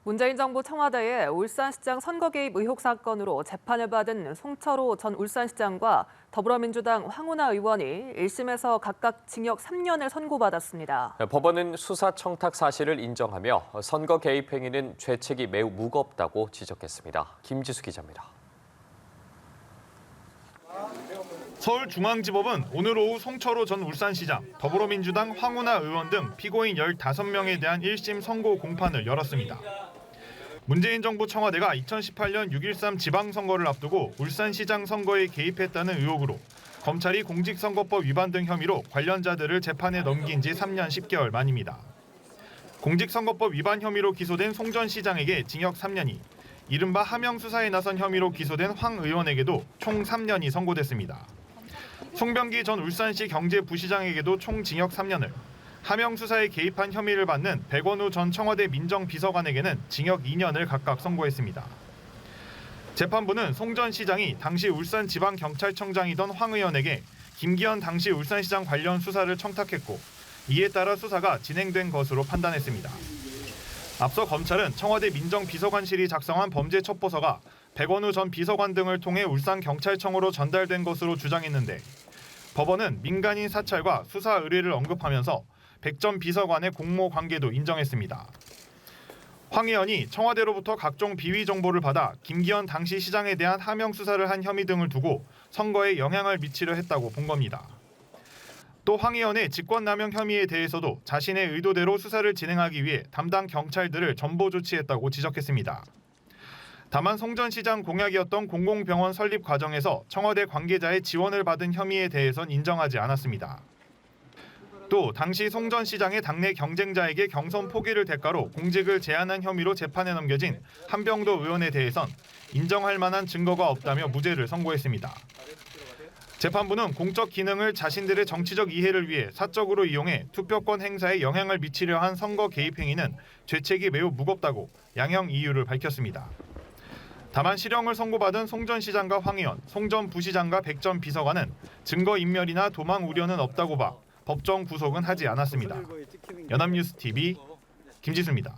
문재인 정부 청와대의 울산시장 선거 개입 의혹 사건으로 재판을 받은 송철호 전 울산시장과 더불어민주당 황운하 의원이 1심에서 각각 징역 3년을 선고받았습니다. 법원은 수사 청탁 사실을 인정하며 선거 개입 행위는 죄책이 매우 무겁다고 지적했습니다. 김지수 기자입니다. 서울중앙지법은 오늘 오후 송철호 전 울산시장, 더불어민주당 황운하 의원 등 피고인 15명에 대한 1심 선고 공판을 열었습니다. 문재인 정부 청와대가 2018년 6.13 지방선거를 앞두고 울산시장 선거에 개입했다는 의혹으로 검찰이 공직선거법 위반 등 혐의로 관련자들을 재판에 넘긴 지 3년 10개월 만입니다. 공직선거법 위반 혐의로 기소된 송 전 시장에게 징역 3년이, 이른바 하명 수사에 나선 혐의로 기소된 황 의원에게도 총 3년이 선고됐습니다. 송병기 전 울산시 경제부시장에게도 총 징역 3년을, 하명 수사에 개입한 혐의를 받는 백원우 전 청와대 민정비서관에게는 징역 2년을 각각 선고했습니다. 재판부는 송 전 시장이 당시 울산지방경찰청장이던 황 의원에게 김기현 당시 울산시장 관련 수사를 청탁했고, 이에 따라 수사가 진행된 것으로 판단했습니다. 앞서 검찰은 청와대 민정비서관실이 작성한 범죄 첩보서가 백원우 전 비서관 등을 통해 울산경찰청으로 전달된 것으로 주장했는데, 법원은 민간인 사찰과 수사 의뢰를 언급하면서 백 전 비서관의 공모 관계도 인정했습니다. 황 의원이 청와대로부터 각종 비위 정보를 받아 김기현 당시 시장에 대한 하명 수사를 한 혐의 등을 두고 선거에 영향을 미치려 했다고 본 겁니다. 또 황 의원의 직권남용 혐의에 대해서도 자신의 의도대로 수사를 진행하기 위해 담당 경찰들을 전보 조치했다고 지적했습니다. 다만 송 전 시장 공약이었던 공공병원 설립 과정에서 청와대 관계자의 지원을 받은 혐의에 대해선 인정하지 않았습니다. 또 당시 송 전 시장의 당내 경쟁자에게 경선 포기를 대가로 공직을 제한한 혐의로 재판에 넘겨진 한병도 의원에 대해선 인정할 만한 증거가 없다며 무죄를 선고했습니다. 재판부는 공적 기능을 자신들의 정치적 이해를 위해 사적으로 이용해 투표권 행사에 영향을 미치려 한 선거 개입 행위는 죄책이 매우 무겁다고 양형 이유를 밝혔습니다. 다만 실형을 선고받은 송 전 시장과 황 의원, 송 전 부시장과 백 전 비서관은 증거인멸이나 도망 우려는 없다고 봐 법정 구속은 하지 않았습니다. 연합뉴스 TV 김지수입니다.